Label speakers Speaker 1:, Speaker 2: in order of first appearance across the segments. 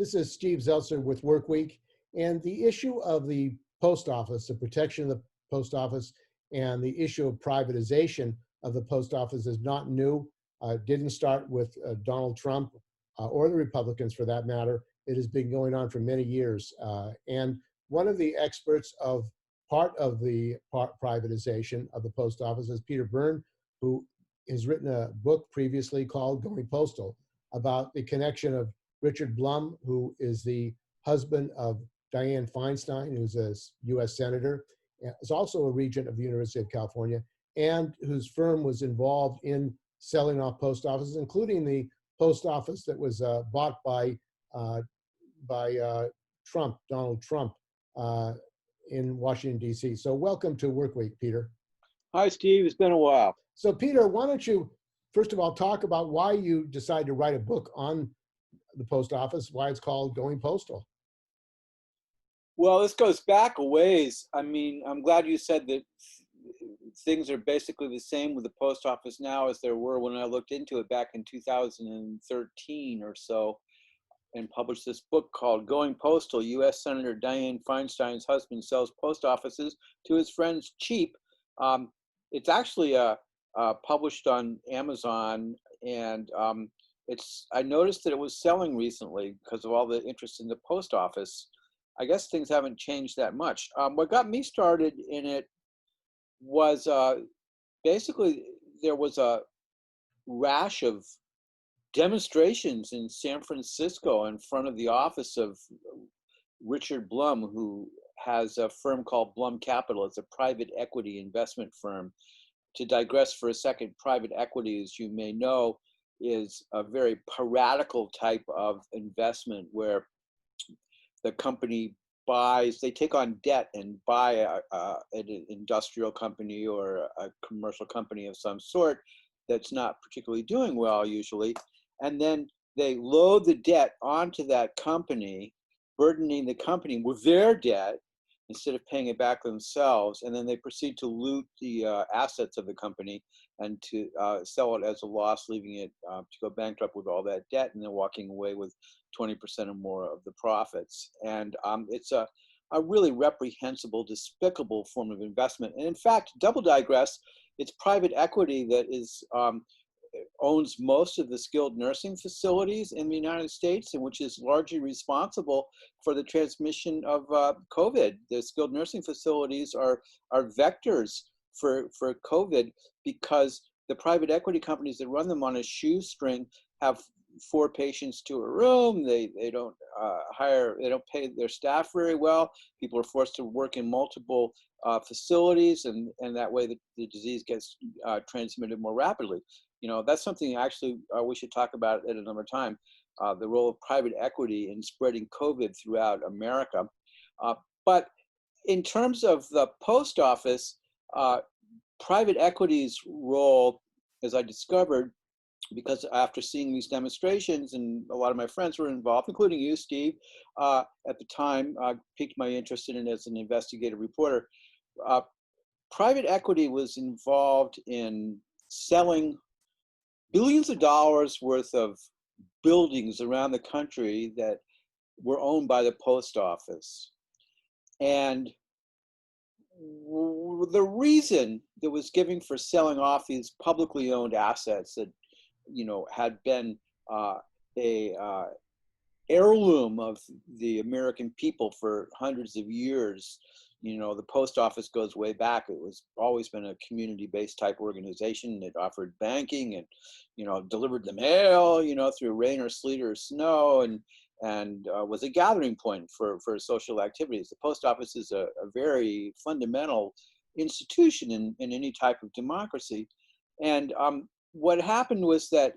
Speaker 1: This is Steve Zeltzer with Workweek, and the issue of the post office, the protection of the post office, and the issue of privatization of the post office is not new. Didn't start with Donald Trump or the Republicans for that matter. It has been going on for many years. And one of the experts of part of the privatization of the post office is Peter Byrne, who has written a book previously called Going Postal about the connection of Richard Blum, who is the husband of Diane Feinstein, who's a U.S. Senator, is also a regent of the University of California, and whose firm was involved in selling off post offices, including the post office that was bought by Trump, Donald Trump, in Washington, D.C. So welcome to Workweek, Peter.
Speaker 2: Hi, Steve. It's been a while.
Speaker 1: So, Peter, why don't you, first of all, talk about why you decided to write a book on the post office, why it's called Going Postal?
Speaker 2: Well, this goes back a ways. I mean, I'm glad you said that things are basically the same with the post office now as there were when I looked into it back in 2013 or so and published this book called Going Postal. U.S. Senator Diane Feinstein's husband sells post offices to his friends cheap. It's actually published on Amazon, and I noticed that it was selling recently because of all the interest in the post office. I guess things haven't changed that much. What got me started in it was basically there was a rash of demonstrations in San Francisco in front of the office of Richard Blum, who has a firm called Blum Capital. It's a private equity investment firm. To digress for a second, private equity, as you may know, is a very piratical type of investment where the company they take on debt and buy an industrial company or a commercial company of some sort that's not particularly doing well usually. And then they load the debt onto that company, burdening the company with their debt instead of paying it back themselves. And then they proceed to loot the assets of the company and to sell it as a loss, leaving it to go bankrupt with all that debt, and then walking away with 20% or more of the profits. And it's a really reprehensible, despicable form of investment. And in fact, double digress, it's private equity that owns most of the skilled nursing facilities in the United States, and which is largely responsible for the transmission of COVID. The skilled nursing facilities are vectors for COVID because the private equity companies that run them on a shoestring have 4 patients to a room. They don't they don't pay their staff very well. People are forced to work in multiple facilities, and that way the disease gets transmitted more rapidly. You know, that's something actually we should talk about at another time, the role of private equity in spreading COVID throughout America. But in terms of the post office, private equity's role, as I discovered, because after seeing these demonstrations, and a lot of my friends were involved, including you, Steve, at the time, piqued my interest in it as an investigative reporter. Private equity was involved in selling billions of dollars worth of buildings around the country that were owned by the post office. And the reason that was given for selling off these publicly owned assets that, you know, had been a heirloom of the American people for hundreds of years. You know, the post office goes way back. It was always been a community-based type organization. It offered banking and, you know, delivered the mail, you know, through rain or sleet or snow, and was a gathering point for social activities. The post office is a very fundamental institution in any type of democracy. And what happened was that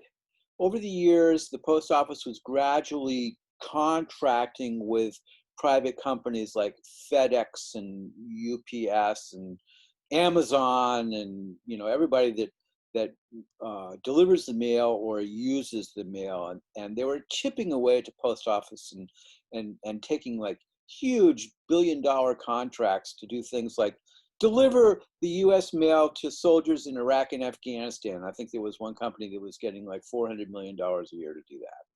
Speaker 2: over the years, the post office was gradually contracting with private companies like FedEx and UPS and Amazon, and, you know, everybody that delivers the mail or uses the mail, and they were chipping away to post office and taking like huge billion-dollar contracts to do things like deliver the U.S. mail to soldiers in Iraq and Afghanistan. I think there was one company that was getting like $400 million a year to do that.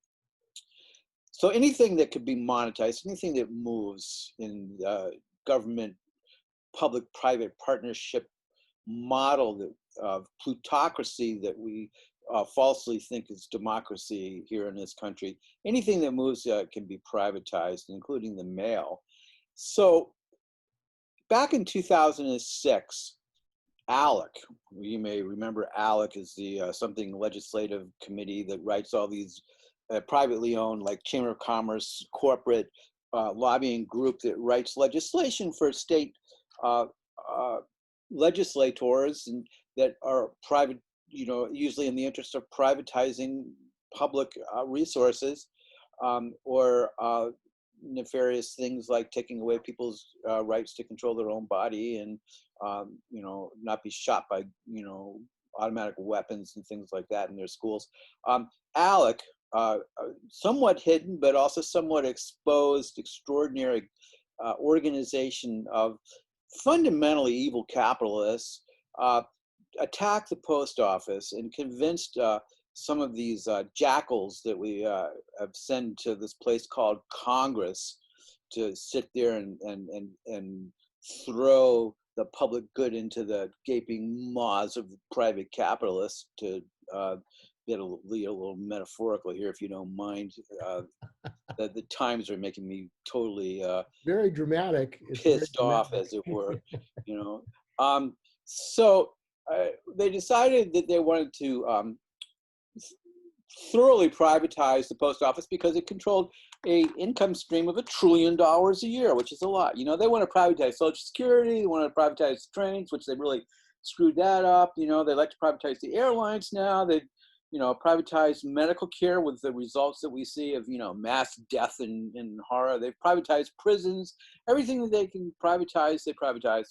Speaker 2: So anything that could be monetized, anything that moves in government public-private partnership model of plutocracy that we falsely think is democracy here in this country, anything that moves can be privatized, including the mail. So back in 2006, ALEC, you may remember ALEC is the something legislative committee that writes all these privately owned, like Chamber of Commerce, corporate lobbying group that writes legislation for state legislators and that are private, usually in the interest of privatizing public resources or nefarious things like taking away people's rights to control their own body and, not be shot by, automatic weapons and things like that in their schools. ALEC, somewhat hidden, but also somewhat exposed, extraordinary organization of fundamentally evil capitalists, attacked the post office and convinced some of these jackals that we have sent to this place called Congress to sit there and throw the public good into the gaping maws of private capitalists, to get a little metaphorical here, if you don't mind. The times are making me totally
Speaker 1: very dramatic. It's
Speaker 2: pissed
Speaker 1: very
Speaker 2: off,
Speaker 1: dramatic.
Speaker 2: as it were. So they decided that they wanted to thoroughly privatize the post office because it controlled a income stream of $1 trillion a year, which is a lot. They want to privatize Social Security, they want to privatize trains, which they really screwed that up. They like to privatize the airlines now. They privatize medical care with the results that we see of, mass death and horror. They've privatized prisons. Everything that they can privatize, they privatize.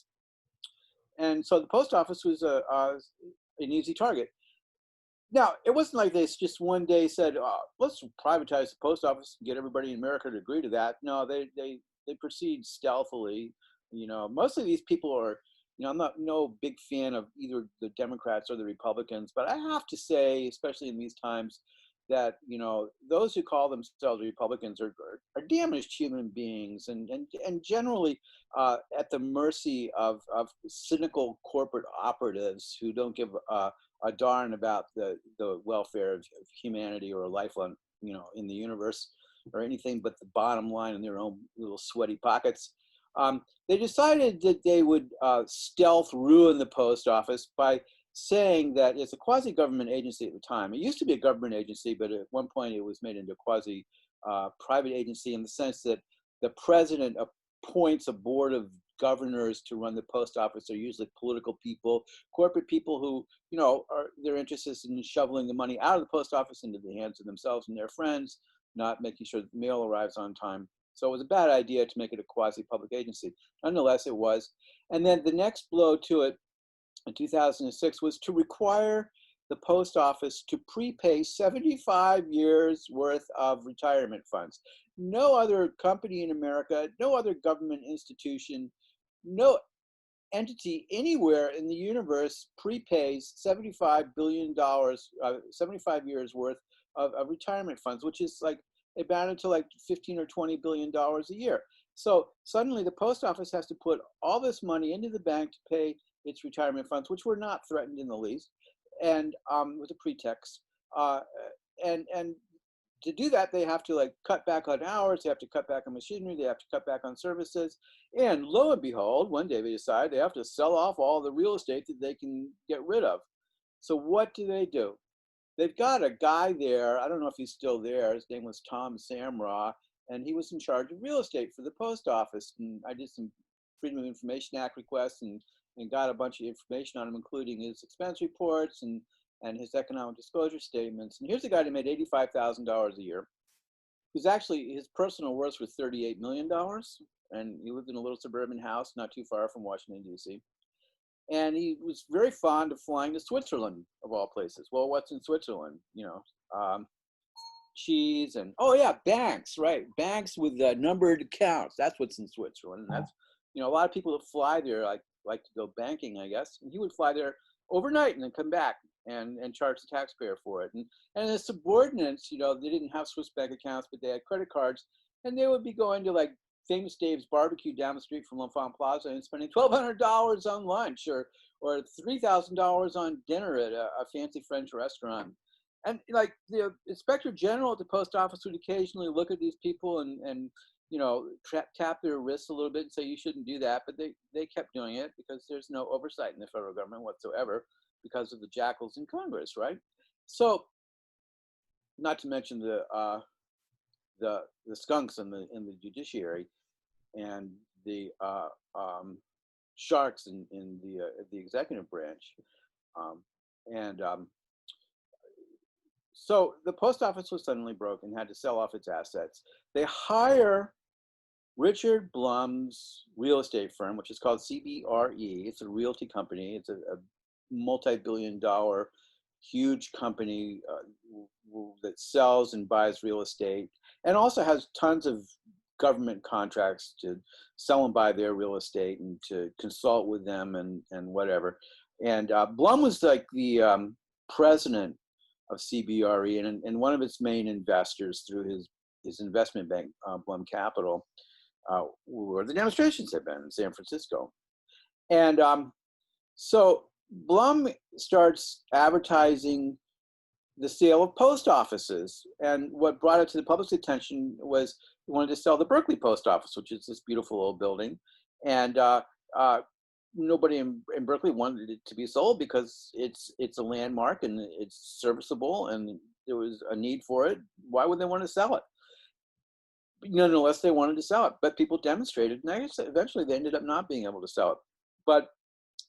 Speaker 2: And so the post office was an easy target. Now, it wasn't like they just one day said, let's privatize the post office and get everybody in America to agree to that. No, they proceed stealthily. Most of these people are, I'm no big fan of either the Democrats or the Republicans, but I have to say, especially in these times, that those who call themselves Republicans are damaged human beings and generally at the mercy of cynical corporate operatives who don't give a darn about the welfare of humanity or life on in the universe or anything but the bottom line in their own little sweaty pockets. They decided that they would stealth ruin the post office by saying that it's a quasi-government agency at the time. It used to be a government agency, but at one point it was made into a quasi-private agency in the sense that the president appoints a board of governors to run the post office. They're usually political people, corporate people who, they're interested in shoveling the money out of the post office into the hands of themselves and their friends, not making sure that the mail arrives on time. So it was a bad idea to make it a quasi-public agency. Nonetheless, it was. And then the next blow to it in 2006 was to require the post office to prepay 75 years worth of retirement funds. No other company in America, no other government institution, no entity anywhere in the universe prepays $75 billion, 75 years worth of retirement funds, which is like about to like 15 or $20 billion a year. So suddenly the post office has to put all this money into the bank to pay its retirement funds, which were not threatened in the least, and with a pretext. And to do that, they have to like cut back on hours, they have to cut back on machinery, they have to cut back on services. And lo and behold, one day they decide they have to sell off all the real estate that they can get rid of. So what do? They've got a guy there, I don't know if he's still there, his name was Tom Samra, and he was in charge of real estate for the post office. And I did some Freedom of Information Act requests and got a bunch of information on him, including his expense reports and his economic disclosure statements. And here's a guy that made $85,000 a year, who's actually, his personal worth was $38 million. And he lived in a little suburban house not too far from Washington, D.C. And he was very fond of flying to Switzerland, of all places. Well, what's in Switzerland? Cheese and, oh yeah, banks, right? Banks with numbered accounts. That's what's in Switzerland. And that's, a lot of people that fly there like to go banking, I guess. And he would fly there overnight and then come back. and charge the taxpayer for it. And the subordinates, they didn't have Swiss bank accounts, but they had credit cards, and they would be going to like Famous Dave's barbecue down the street from L'Enfant Plaza and spending $1,200 on lunch or $3,000 on dinner at a fancy French restaurant. And like the inspector general at the post office would occasionally look at these people and tap their wrists a little bit and say, you shouldn't do that. But they kept doing it because there's no oversight in the federal government whatsoever because of the jackals in Congress, right? So, not to mention the skunks in the judiciary and the sharks in the executive branch, so the post office was suddenly broke and had to sell off its assets. They hire Richard Blum's real estate firm, which is called CBRE. It's a realty company. It's a multi-billion-dollar, huge company that sells and buys real estate, and also has tons of government contracts to sell and buy their real estate and to consult with them and whatever. And Blum was like the president of CBRE and one of its main investors through his investment bank, Blum Capital, where the demonstrations had been in San Francisco. And so Blum starts advertising the sale of post offices. And what brought it to the public's attention was he wanted to sell the Berkeley post office, which is this beautiful old building. And nobody in Berkeley wanted it to be sold because it's a landmark and it's serviceable and there was a need for it. Why would they want to sell it? Unless they wanted to sell it. But people demonstrated, and eventually they ended up not being able to sell it. But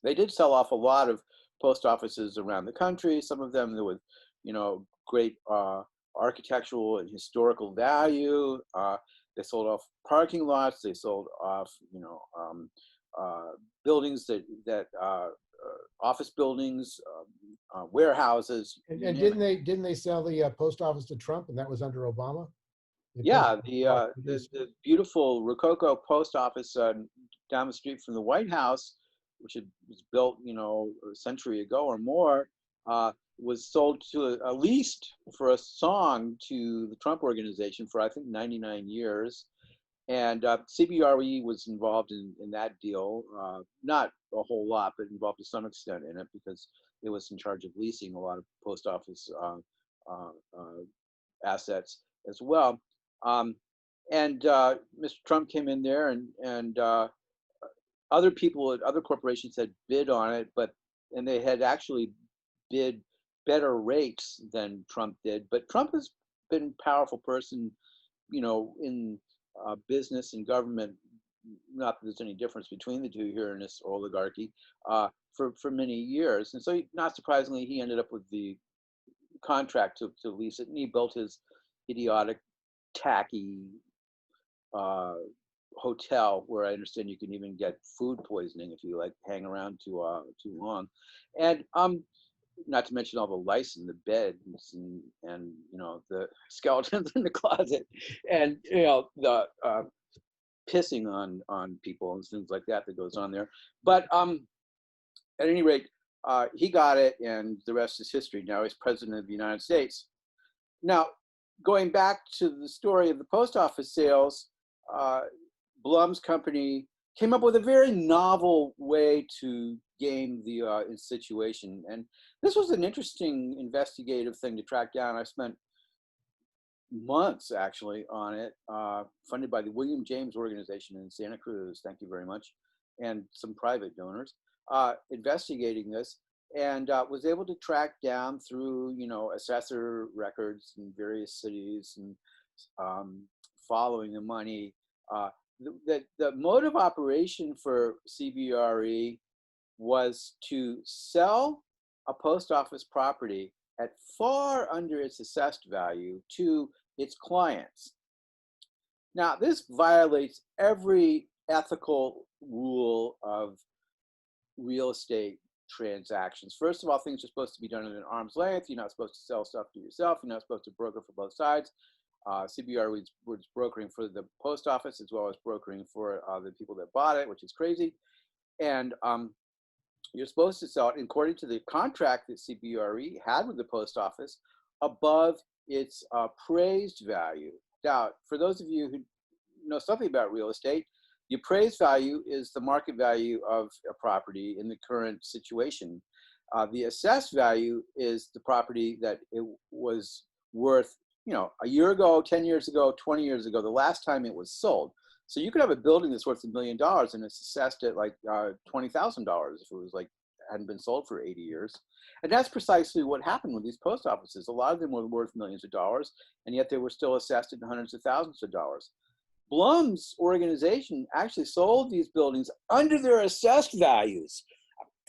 Speaker 2: they did sell off a lot of post offices around the country. Some of them with, great architectural and historical value. They sold off parking lots. They sold off, buildings that office buildings, warehouses.
Speaker 1: And didn't they sell the post office to Trump, and that was under Obama?
Speaker 2: Yeah, the beautiful Rococo post office down the street from the White House, which was built, a century ago or more, was sold to leased for a song to the Trump organization for I think 99 years. And CBRE was involved in that deal, not a whole lot, but involved to some extent in it because it was in charge of leasing a lot of post office assets as well. And Mr. Trump came in there and other people at other corporations had bid on it, and they had actually bid better rates than Trump did. But Trump has been a powerful person, in business and government, not that there's any difference between the two here in this oligarchy, for many years. And so not surprisingly, he ended up with the contract to lease it, and he built his idiotic, tacky hotel where I understand you can even get food poisoning if you hang around too long. And not to mention all the lice in the beds and the skeletons in the closet and the pissing on people and things like that goes on there. But at any rate, he got it, and the rest is history. Now he's president of the United States. Now, going back to the story of the post office sales, Blum's company came up with a very novel way to game the situation. And this was an interesting investigative thing to track down. I spent months actually on it, funded by the William James Organization in Santa Cruz, thank you very much, and some private donors, investigating this, and was able to track down through, assessor records in various cities and following the money. The mode of operation for CBRE was to sell a post office property at far under its assessed value to its clients. Now, this violates every ethical rule of real estate transactions. First of all, things are supposed to be done at an arm's length. You're not supposed to sell stuff to yourself. You're not supposed to broker for both sides. CBRE was brokering for the post office as well as brokering for the people that bought it, which is crazy. And you're supposed to sell it according to the contract that CBRE had with the post office above its appraised value. Now, for those of you who know something about real estate, the appraised value is the market value of a property in the current situation. The assessed value is the property that it was worth, you know, a year ago, 10 years ago, 20 years ago, the last time it was sold. So you could have a building that's worth $1 million and it's assessed at like $20,000 if it was like hadn't been sold for 80 years. And that's precisely what happened with these post offices. A lot of them were worth millions of dollars, and yet they were still assessed at hundreds of thousands of dollars. Blum's organization actually sold these buildings under their assessed values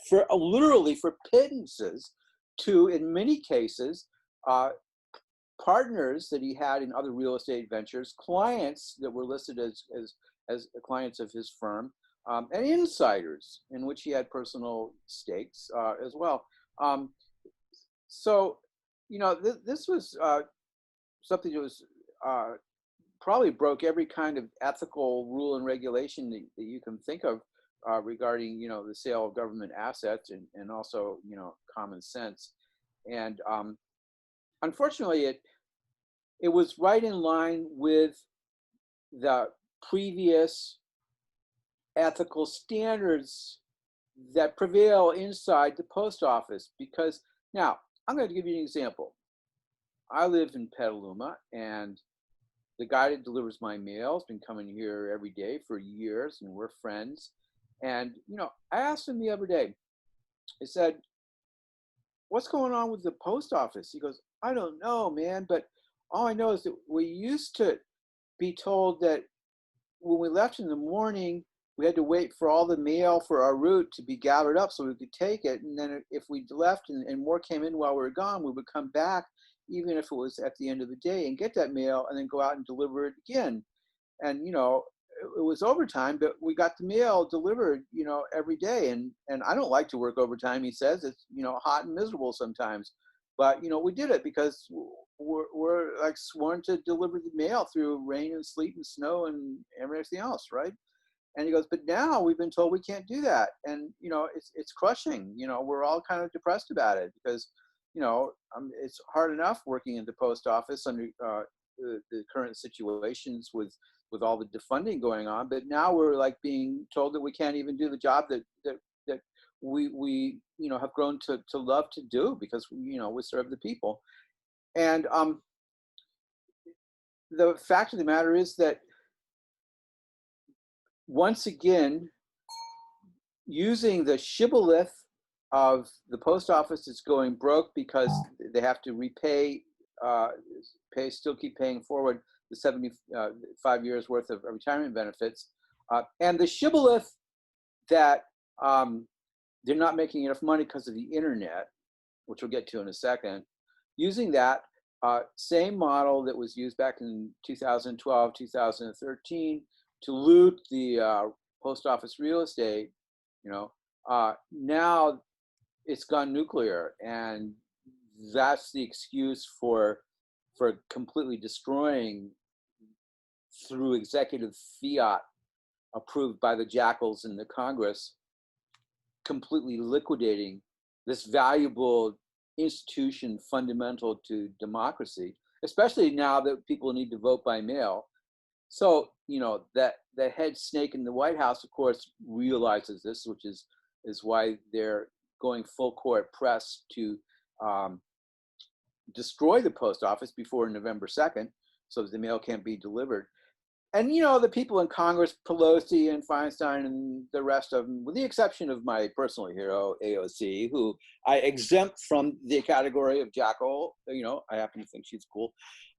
Speaker 2: for literally for pittances to, in many cases, partners that he had in other real estate ventures, clients that were listed as clients of his firm, and insiders in which he had personal stakes as well. So, you know, this was something that was probably broke every kind of ethical rule and regulation that you can think of regarding, you know, the sale of government assets and also, you know, common sense. And unfortunately, it was right in line with the previous ethical standards that prevail inside the post office. Because now, I'm going to give you an example. I live in Petaluma, and the guy that delivers my mail has been coming here every day for years, and we're friends. And, you know, I asked him the other day, I said, what's going on with the post office? He goes, I don't know, man, but all I know is that we used to be told that when we left in the morning, we had to wait for all the mail for our route to be gathered up so we could take it. And then if we left and more came in while we were gone, we would come back, even if it was at the end of the day, and get that mail and then go out and deliver it again. And, you know, it was overtime, but we got the mail delivered, you know, every day. And I don't like to work overtime, he says. It's, you know, hot and miserable sometimes. But, you know, we did it because we're like sworn to deliver the mail through rain and sleet and snow and everything else, right? And he goes, but now we've been told we can't do that. And, you know, it's crushing. You know, we're all kind of depressed about it because, you know, it's hard enough working in the post office under the current situations with all the defunding going on. But now we're like being told that we can't even do the job that we you know, have grown to love to do because, you know, we serve the people. And the fact of the matter is that once again, using the shibboleth of the post office is going broke because they have to repay, still keep paying forward the 75 years worth of retirement benefits, and the shibboleth that they're not making enough money because of the internet, which we'll get to in a second. Using that same model that was used back in 2012, 2013 to loot the post office real estate, you know, now it's gone nuclear, and that's the excuse for completely destroying through executive fiat approved by the jackals in the Congress, completely liquidating this valuable institution fundamental to democracy, especially now that people need to vote by mail. So, you know, that the head snake in the White House, of course, realizes this, which is why they're going full court press to destroy the post office before November 2nd, so that the mail can't be delivered. And, you know, the people in Congress, Pelosi and Feinstein and the rest of them, with the exception of my personal hero, AOC, who I exempt from the category of jackal, you know, I happen to think she's cool,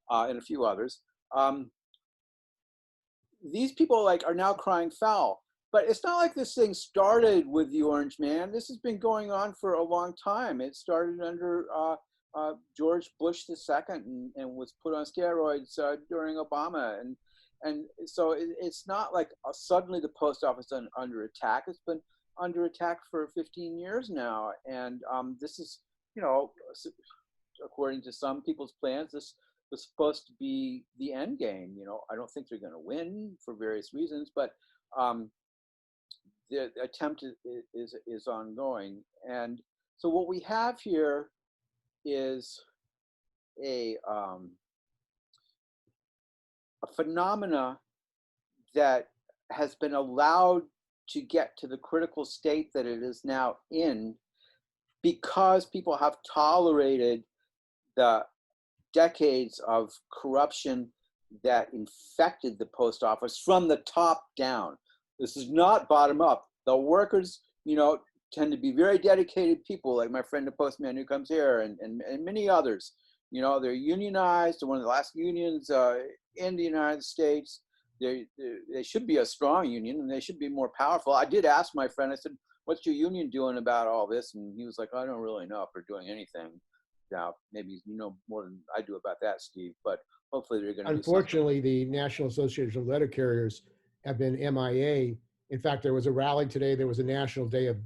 Speaker 2: and a few others. These people like are now crying foul. But it's not like this thing started with the Orange Man. This has been going on for a long time. It started under George Bush II and was put on steroids during Obama. And so it's not like suddenly the post office is under attack. It's been under attack for 15 years now. And this is, you know, according to some people's plans, this was supposed to be the end game. You know, I don't think they're going to win for various reasons, but the attempt is ongoing. And so what we have here is a phenomena that has been allowed to get to the critical state that it is now in because people have tolerated the decades of corruption that infected the post office from the top down. This is not bottom up. The workers, tend to be very dedicated people, like my friend the postman who comes here, and many others. They're unionized. They're one of the last unions in the United States. They should be a strong union, and they should be more powerful. I did ask my friend, I said, what's your union doing about all this? And he was like, I don't really know if they're doing anything. Now, maybe you know more than I do about that, Steve, but hopefully they're going to do something.
Speaker 1: Unfortunately, the National Association of Letter Carriers have been MIA. In fact, there was a rally today. There was a national day of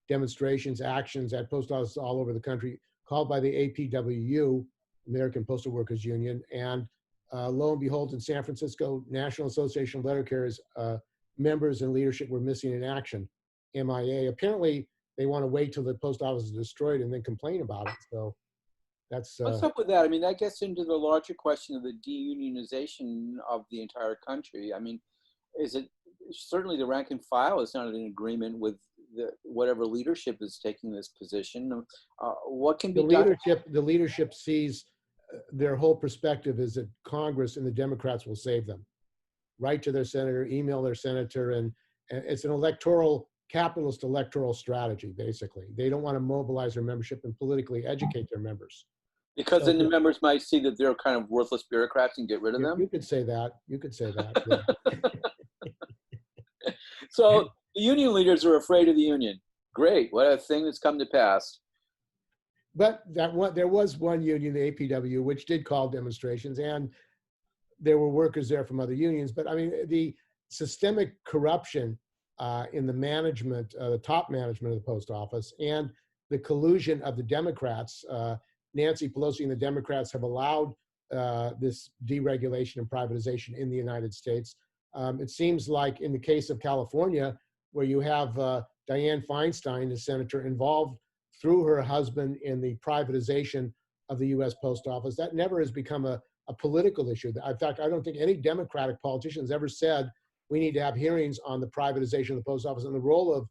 Speaker 1: demonstrations, actions at post offices all over the country called by the APWU, American Postal Workers Union. And lo and behold, in San Francisco, National Association of Letter Carriers members and leadership were missing in action, MIA. Apparently, they want to wait till the post office is destroyed and then complain about it. So that's
Speaker 2: what's up with that? I mean, that gets into the larger question of the deunionization of the entire country. I mean, is it certainly the rank and file is not in agreement with whatever leadership is taking this position. What can be done?
Speaker 1: The leadership sees their whole perspective is that Congress and the Democrats will save them. Write to their senator, email their senator, and it's an capitalist electoral strategy, basically. They don't want to mobilize their membership and politically educate their members.
Speaker 2: Because then the members might see that they're kind of worthless bureaucrats and get rid of them?
Speaker 1: You could say that. You could say that. Yeah.
Speaker 2: So the union leaders are afraid of the union. Great. What a thing that's come to pass.
Speaker 1: But there was one union, the APW, which did call demonstrations, and there were workers there from other unions. But I mean, the systemic corruption in the management, the top management of the post office, and the collusion of the Democrats, Nancy Pelosi and the Democrats have allowed this deregulation and privatization in the United States. It seems like in the case of California, where you have Diane Feinstein, the senator, involved through her husband in the privatization of the U.S. Post Office, that never has become a political issue. In fact, I don't think any Democratic politicians ever said we need to have hearings on the privatization of the post office. And the role of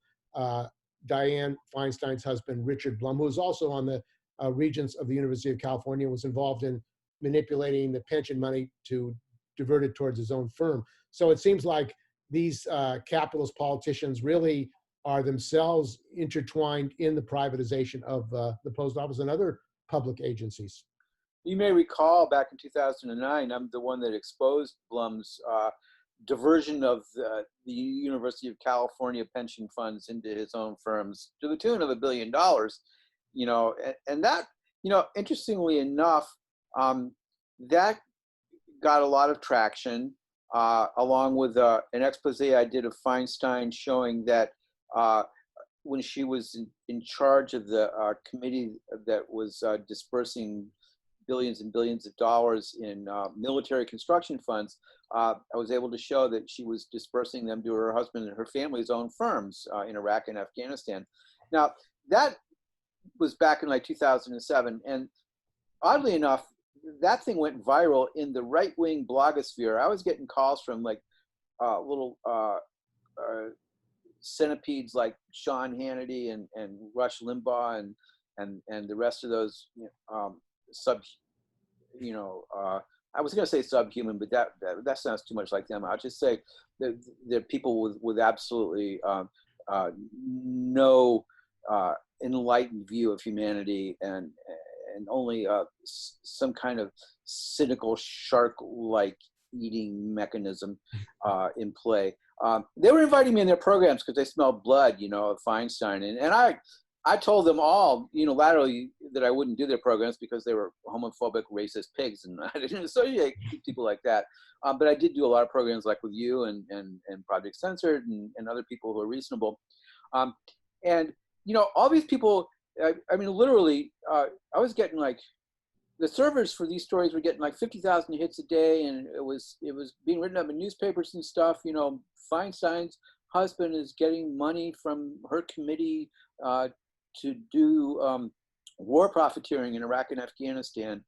Speaker 1: Diane Feinstein's husband, Richard Blum, who is also on the Regents of the University of California, was involved in manipulating the pension money to divert it towards his own firm. So it seems like these capitalist politicians really are themselves intertwined in the privatization of the post office and other public agencies.
Speaker 2: You may recall back in 2009, I'm the one that exposed Blum's diversion of the University of California pension funds into his own firms to the tune of $1 billion. And that, interestingly enough, that got a lot of traction, along with an expose I did of Feinstein showing that when she was in charge of the committee that was dispersing billions and billions of dollars in military construction funds, I was able to show that she was dispersing them to her husband and her family's own firms in Iraq and Afghanistan. Now, that was back in like 2007. And oddly enough, that thing went viral in the right-wing blogosphere. I was getting calls from like little centipedes like Sean Hannity and Rush Limbaugh and the rest of those I was going to say subhuman, but that sounds too much like them. I'll just say that they're people with absolutely no enlightened view of humanity and only some kind of cynical shark-like eating mechanism in play. They were inviting me in their programs because they smelled blood, of Feinstein. And I told them all unilaterally that I wouldn't do their programs because they were homophobic, racist pigs, and I didn't associate people like that. But I did do a lot of programs like with you and Project Censored and other people who are reasonable. And all these people, I mean, literally, I was getting like, the servers for these stories were getting like 50,000 hits a day, and it was being written up in newspapers and stuff. Feinstein's husband is getting money from her committee to do war profiteering in Iraq and Afghanistan.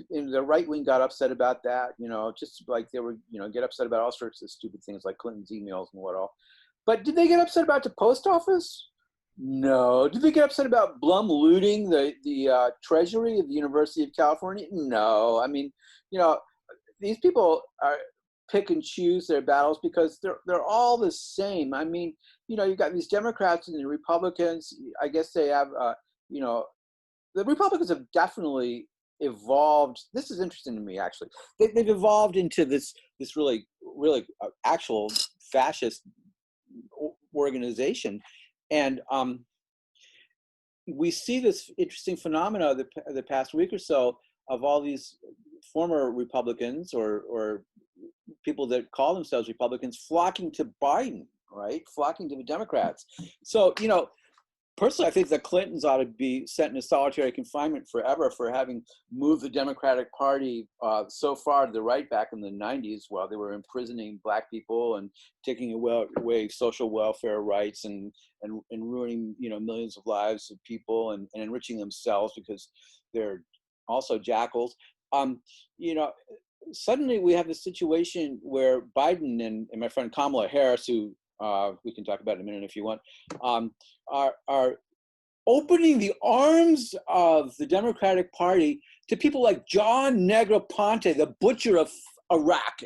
Speaker 2: And the right wing got upset about that, just like they were, get upset about all sorts of stupid things like Clinton's emails and what all. But did they get upset about the post office? No. Did they get upset about Blum looting the treasury of the University of California? No. I mean, these people are pick and choose their battles because they're all the same. I mean, you've got these Democrats and the Republicans. I guess they have, the Republicans have definitely evolved. This is interesting to me, actually. They've evolved into this really actual fascist organization, and we see this interesting phenomena the past week or so of all these former Republicans or people that call themselves Republicans flocking to Biden, right? Flocking to the Democrats. So, personally, I think the Clintons ought to be sent into solitary confinement forever for having moved the Democratic Party so far to the right back in the 90s while they were imprisoning Black people and taking away social welfare rights and ruining, millions of lives of people and enriching themselves because they're also jackals. Suddenly we have this situation where Biden and my friend Kamala Harris, who we can talk about in a minute if you want, are opening the arms of the Democratic Party to people like John Negroponte, the butcher of Iraq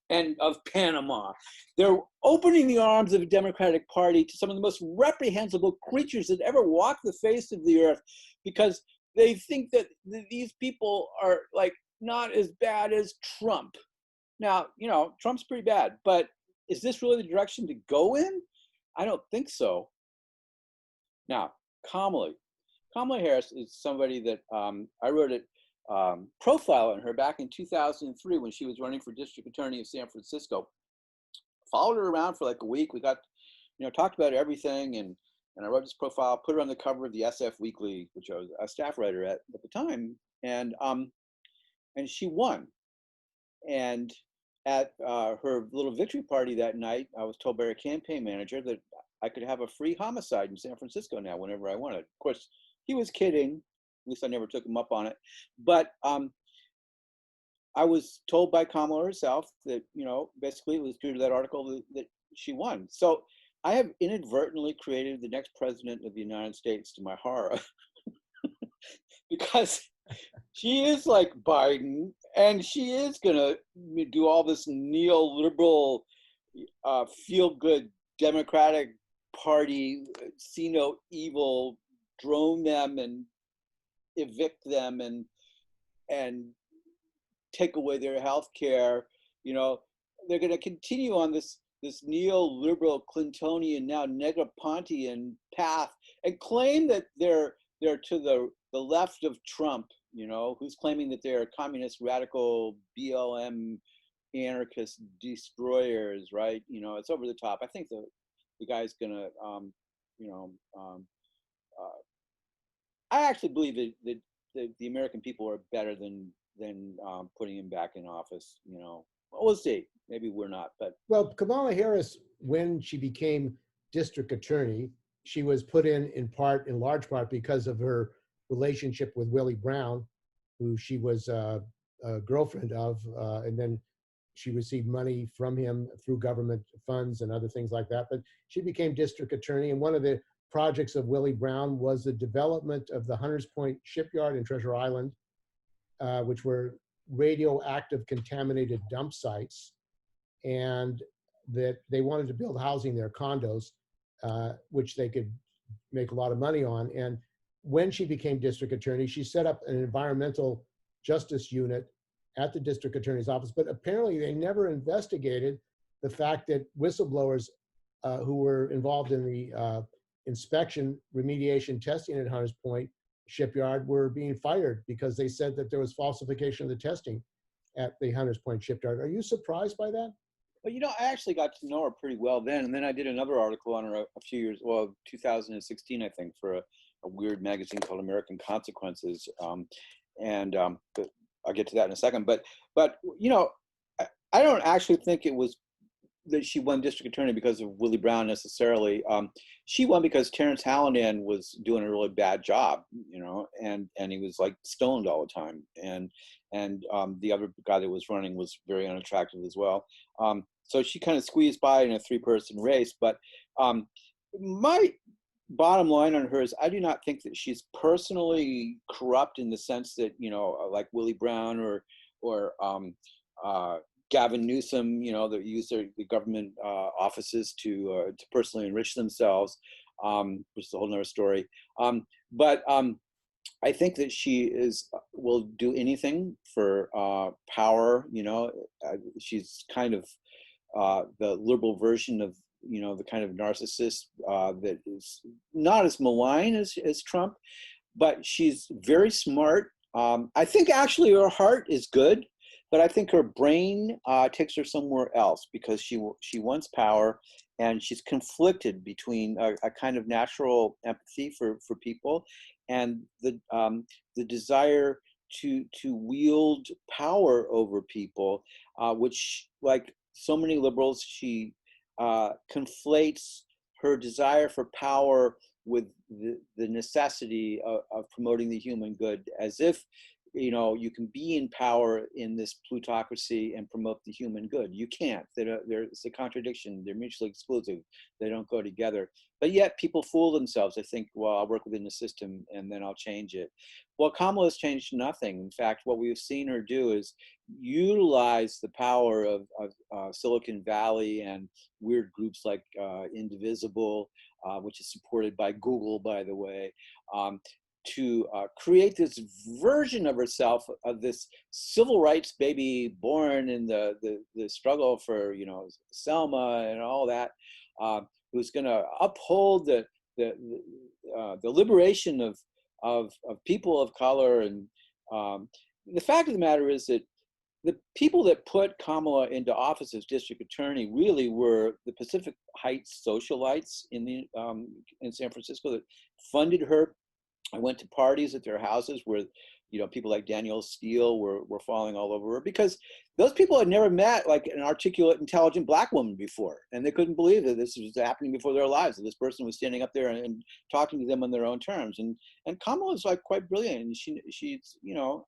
Speaker 2: and of Panama. They're opening the arms of the Democratic Party to some of the most reprehensible creatures that ever walked the face of the earth because they think that these people are like not as bad as Trump. Now, Trump's pretty bad, but is this really the direction to go in? I don't think so. Now, Kamala Harris is somebody that I wrote a profile on her back in 2003 when she was running for district attorney of San Francisco. Followed her around for like a week. We got, talked about everything, and I wrote this profile, put her on the cover of the SF Weekly, which I was a staff writer at the time, and she won. And at her little victory party that night, I was told by her campaign manager that I could have a free homicide in San Francisco now whenever I wanted. Of course, he was kidding. At least I never took him up on it. But I was told by Kamala herself that, basically it was due to that article that she won. So I have inadvertently created the next president of the United States, to my horror, because she is like Biden, and she is going to do all this neoliberal, feel-good Democratic Party, see no evil, drone them and evict them and take away their health care. They're going to continue on this neoliberal Clintonian, now Negropontian path and claim that they're to the left of Trump, who's claiming that they're communist, radical, BLM, anarchist destroyers, right? It's over the top. I think the guy's gonna, I actually believe that the American people are better than putting him back in office. We'll see. Maybe we're not, but.
Speaker 1: Well, Kamala Harris, when she became district attorney, she was put in large part because of her relationship with Willie Brown, who she was a girlfriend of, and then she received money from him through government funds and other things like that. But she became district attorney, and one of the projects of Willie Brown was the development of the Hunters Point shipyard in Treasure Island, which were radioactive contaminated dump sites, and that they wanted to build housing there, condos, which they could make a lot of money on. And when she became district attorney, she set up an environmental justice unit at the district attorney's office, but apparently they never investigated the fact that whistleblowers who were involved in the inspection, remediation, testing at Hunters Point shipyard were being fired because they said that there was falsification of the testing at the Hunters Point shipyard. Are you surprised by that?
Speaker 2: Well, I actually got to know her pretty well then, and then I did another article on her a few years, 2016, I think, for a weird magazine called American Consequences, but I'll get to that in a second. But I don't actually think it was that she won district attorney because of Willie Brown necessarily. She won because Terrence Hallinan was doing a really bad job, you know, and he was like stoned all the time, and the other guy that was running was very unattractive as well. So she kind of squeezed by in a 3-person race. But my bottom line on her is I do not think that she's personally corrupt in the sense that, you know, like Willie Brown or Gavin Newsom, you know, that use the government offices to personally enrich themselves, which is a whole nother story. But I think that she will do anything for power. You know, she's kind of the liberal version of, you know, the kind of narcissist that is not as malign as Trump, but she's very smart. I think actually her heart is good, but I think her brain takes her somewhere else because she wants power, and she's conflicted between a kind of natural empathy for people and the desire to wield power over people, which, like so many liberals, she conflates her desire for power with the necessity of promoting the human good, as if, you know, you can be in power in this plutocracy and promote the human good. You can't. It's a contradiction. They're mutually exclusive. They don't go together. But yet people fool themselves. They think, well, I'll work within the system and then I'll change it. Well, Kamala has changed nothing. In fact, what we've seen her do is utilize the power of Silicon Valley and weird groups like Indivisible, which is supported by Google, by the way, to create this version of herself, of this civil rights baby born in the struggle for, you know, Selma and all that, who's going to uphold the liberation of people of color. And the fact of the matter is that the people that put Kamala into office as district attorney really were the Pacific Heights socialites in San Francisco that funded her. I went to parties at their houses where, you know, people like Danielle Steele were falling all over her, because those people had never met like an articulate, intelligent Black woman before, and they couldn't believe that this was happening before their lives, that this person was standing up there and talking to them on their own terms. And Kamala's like quite brilliant, and she's, you know,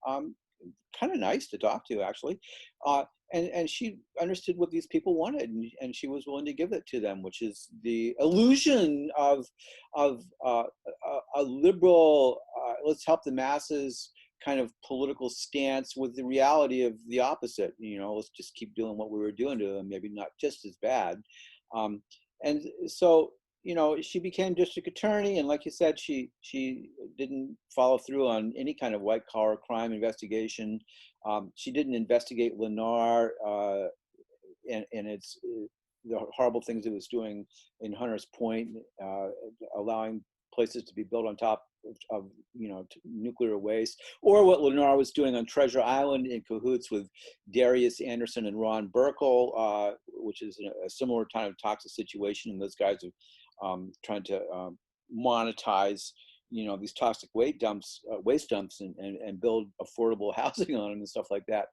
Speaker 2: kind of nice to talk to, actually. And she understood what these people wanted, and she was willing to give it to them, which is the illusion of a liberal, let's help the masses kind of political stance, with the reality of the opposite. You know, let's just keep doing what we were doing to them, maybe not just as bad. And so, you know, she became district attorney, and like you said, she didn't follow through on any kind of white collar crime investigation. She didn't investigate Lennar and its the horrible things it was doing in Hunters Point, allowing places to be built on top of you know, nuclear waste, or what Lennar was doing on Treasure Island in cahoots with Darius Anderson and Ron Burkle, which is a similar kind of toxic situation. And those guys are trying to monetize, you know, these toxic waste dumps and build affordable housing on them and stuff like that.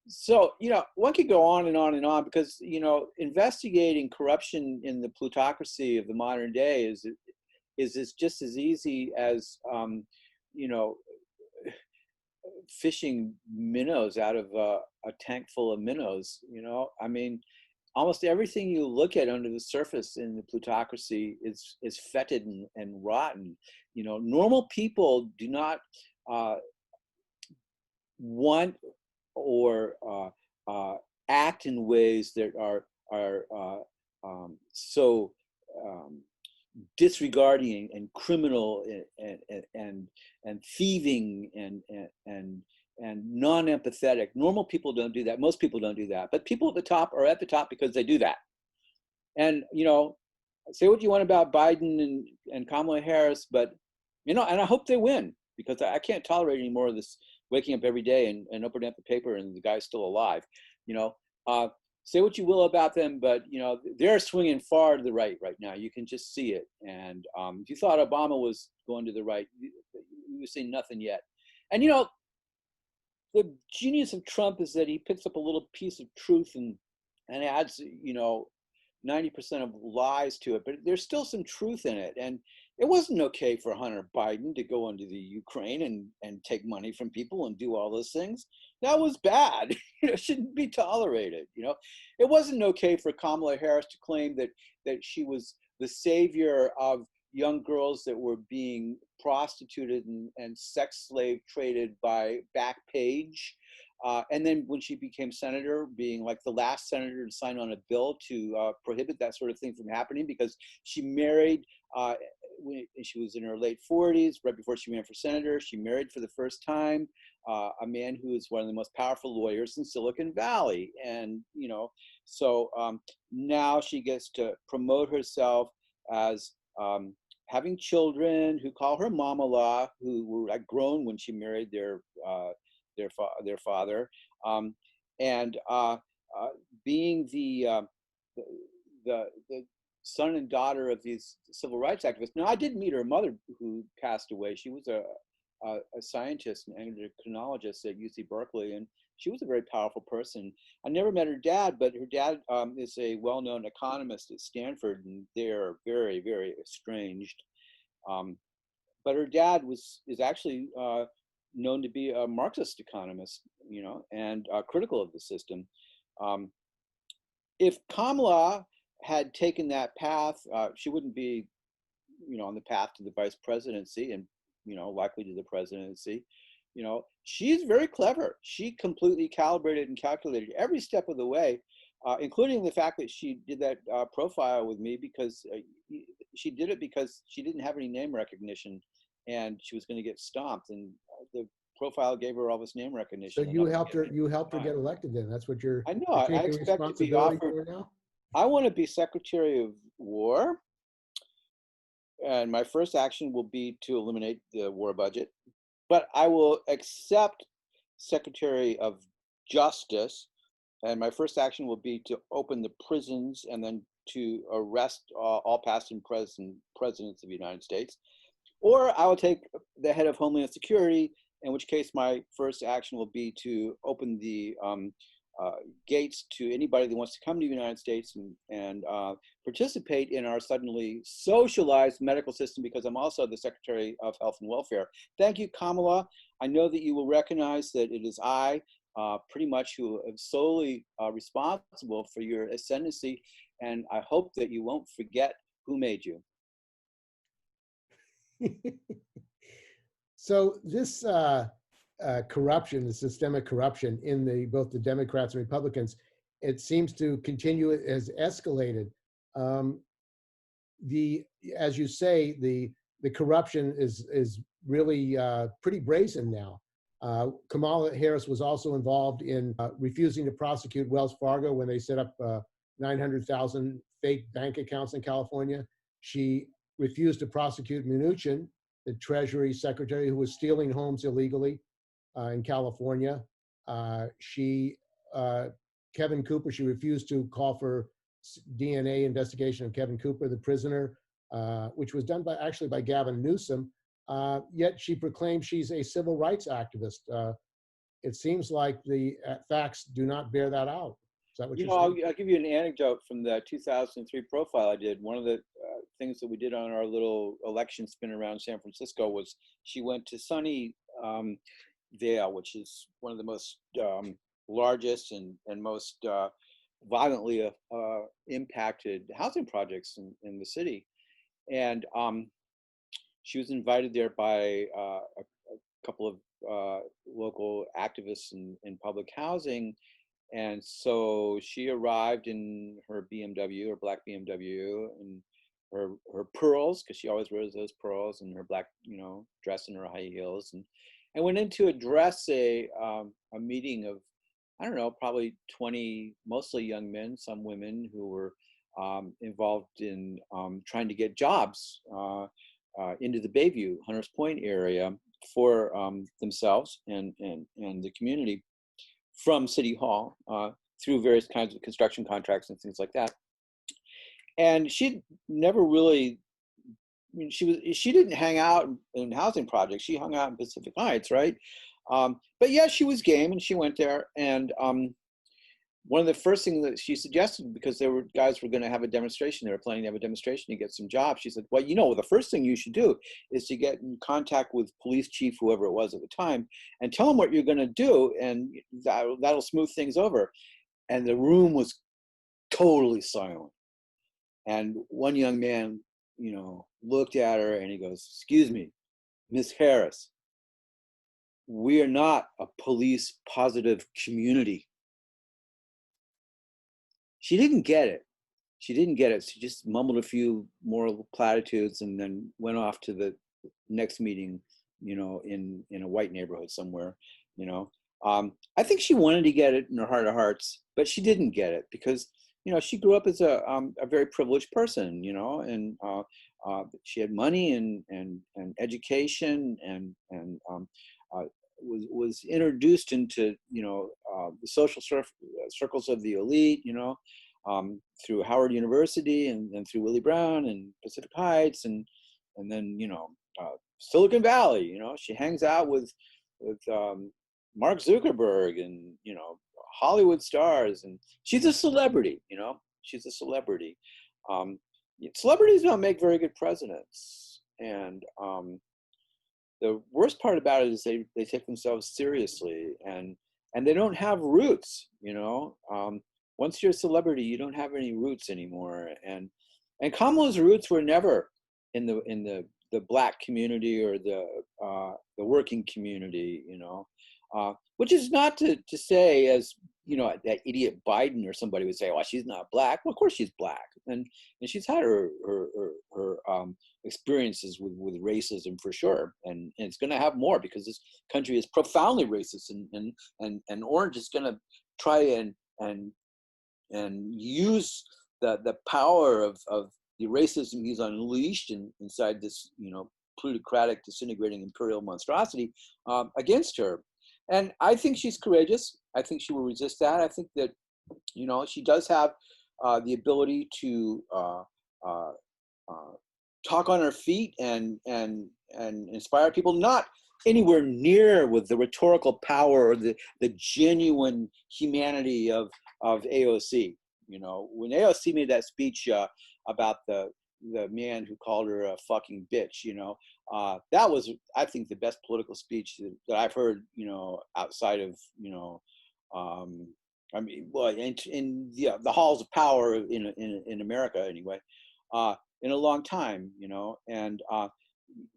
Speaker 2: So, you know, one could go on and on and on, because, you know, investigating corruption in the plutocracy of the modern day is just as easy as, you know, fishing minnows out of a tank full of minnows. You know, I mean, almost everything you look at under the surface in the plutocracy is fetid and rotten. You know, normal people do not want or act in ways that are so disregarding and criminal and thieving and non-empathetic. Normal people don't do that. Most people don't do that. But people at the top are at the top because they do that. And, you know, say what you want about Biden and Kamala Harris, but, you know, and I hope they win, because I can't tolerate any more of this waking up every day and opening up the paper and the guy's still alive. You know, say what you will about them, but, you know, they're swinging far to the right now. You can just see it. And if you thought Obama was going to the right, you've seen nothing yet. And, you know, the genius of Trump is that he picks up a little piece of truth and and adds, 90% of lies to it, but there's still some truth in it. And it wasn't okay for Hunter Biden to go into the Ukraine and take money from people and do all those things. That was bad. It shouldn't be tolerated. It wasn't okay for Kamala Harris to claim that she was the savior of young girls that were being prostituted and sex slave traded by Backpage. And then when she became senator, being like the last senator to sign on a bill to prohibit that sort of thing from happening, because she married, when she was in her late 40s, right before she ran for senator, she married for the first time a man who is one of the most powerful lawyers in Silicon Valley. And, so now she gets to promote herself as having children who call her Mama-la, who were like grown when she married their father, and being the son and daughter of these civil rights activists. Now, I did meet her mother, who passed away. She was a scientist and endocrinologist at UC Berkeley, and she was a very powerful person. I never met her dad, but her dad is a well-known economist at Stanford, and they're very, very estranged. But her dad is actually known to be a Marxist economist, and critical of the system. If Kamala had taken that path, she wouldn't be, on the path to the vice presidency and, likely to the presidency. She's very clever. She completely calibrated and calculated every step of the way, including the fact that she did that profile with me because she did it because she didn't have any name recognition, and she was going to get stomped, and the profile gave her all this name recognition.
Speaker 1: So you helped her get elected then. That's what you're
Speaker 2: I know. I
Speaker 1: taking
Speaker 2: expect to be
Speaker 1: responsibility
Speaker 2: offered.
Speaker 1: for now?
Speaker 2: I want to be Secretary of War, and my first action will be to eliminate the war budget, but I will accept Secretary of Justice, and my first action will be to open the prisons and then to arrest all past and present presidents of the United States. Or I will take the head of Homeland Security, in which case my first action will be to open the gates to anybody that wants to come to the United States and participate in our suddenly socialized medical system, because I'm also the Secretary of Health and Welfare. Thank you, Kamala. I know that you will recognize that it is I, pretty much, who am solely responsible for your ascendancy, and I hope that you won't forget who made you.
Speaker 1: So this corruption, the systemic corruption in both the Democrats and Republicans, it seems to continue. It has escalated. As you say, the corruption is really pretty brazen now. Kamala Harris was also involved in refusing to prosecute Wells Fargo when they set up 900,000 fake bank accounts in California. She refused to prosecute Mnuchin, the Treasury Secretary, who was stealing homes illegally in California. Kevin Cooper, she refused to call for DNA investigation of Kevin Cooper, the prisoner, which was done by Gavin Newsom. Yet she proclaims she's a civil rights activist. It seems like the facts do not bear that out. Is that what you're saying?
Speaker 2: I'll give you an anecdote from the 2003 profile I did. One of the things that we did on our little election spin around San Francisco was she went to Sunnyvale, which is one of the most largest and most violently impacted housing projects in the city. And she was invited there by a couple of local activists in public housing. And so she arrived in her BMW, her black BMW, and her pearls, because she always wears those pearls, and her black, dress and her high heels, and went in to address a meeting of, I don't know, probably 20, mostly young men, some women, who were involved in trying to get jobs into the Bayview, Hunters Point area for themselves and the community from City Hall through various kinds of construction contracts and things like that. And she never really, she didn't hang out in housing projects. She hung out in Pacific Heights, right? But yeah, she was game, and she went there. And one of the first things that she suggested, because there were guys were going to have a demonstration, they were planning to have a demonstration to get some jobs. She said, well, you know, the first thing you should do is to get in contact with police chief, whoever it was at the time, and tell them what you're going to do, and that'll smooth things over. And the room was totally silent. And one young man, you know, looked at her and he goes, excuse me, Miss Harris, we are not a police positive community. She didn't get it. She didn't get it. She just mumbled a few more platitudes and then went off to the next meeting, you know, in a white neighborhood somewhere, you know. I think she wanted to get it in her heart of hearts, but she didn't get it because, you know, she grew up as a very privileged person, you know, and she had money and education and was introduced into, you know, the social circles of the elite, you know, through Howard University and through Willie Brown and Pacific Heights and then, you know, Silicon Valley. You know, she hangs out with Mark Zuckerberg and, you know, Hollywood stars, and she's a celebrity. You know, she's a celebrity. Celebrities don't make very good presidents, and the worst part about it is they take themselves seriously and they don't have roots, you know. Once you're a celebrity, you don't have any roots anymore. And Kamala's roots were never in the Black community or the working community, you know. Which is not to say, as you know, that idiot Biden or somebody would say, "Well, she's not Black." Well, of course she's Black, and she's had her experiences with racism for sure, and it's going to have more because this country is profoundly racist, and Orange is going to try and use the power of the racism he's unleashed inside this, you know, plutocratic, disintegrating imperial monstrosity against her. And I think she's courageous. I think she will resist that. I think that, you know, she does have the ability to talk on her feet and inspire people, not anywhere near with the rhetorical power or the genuine humanity of AOC. You know, when AOC made that speech about the man who called her a fucking bitch, you know, that was, I think, the best political speech that I've heard, you know, outside of, you know, I mean, well, in the halls of power in America anyway, in a long time, you know. And